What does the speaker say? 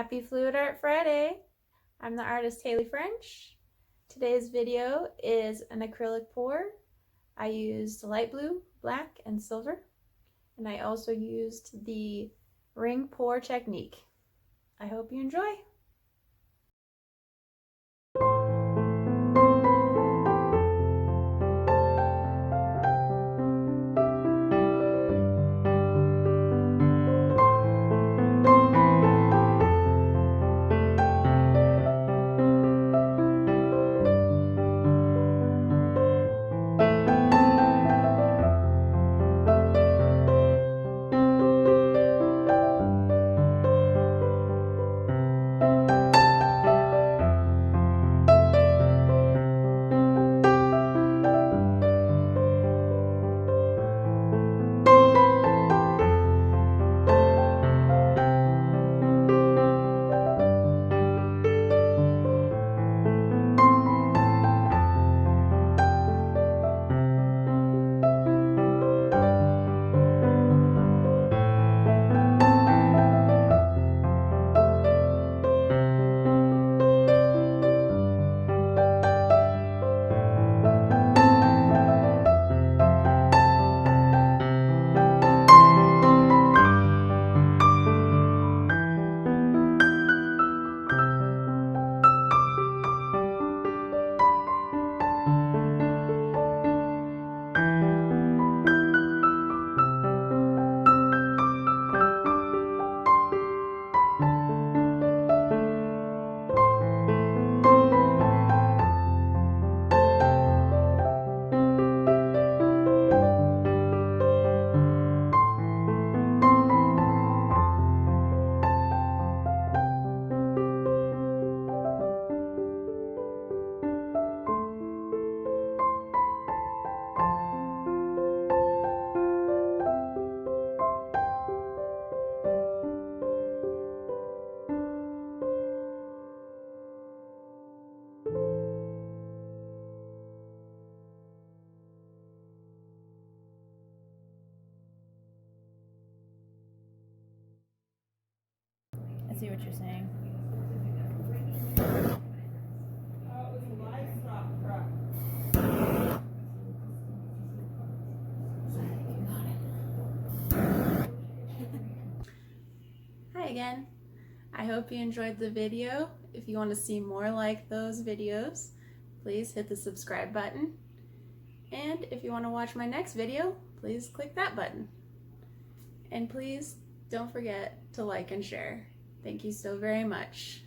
Happy Fluid Art Friday! I'm the artist Halie French. Today's video is an acrylic pour. I used light blue, black, and silver, and I also used the ring pour technique. I hope you enjoy! I see what you're saying. Hi again. I hope you enjoyed the video. If you want to see more like those videos, please hit the subscribe button. And if you want to watch my next video, please click that button. And please don't forget to like and share. Thank you so very much.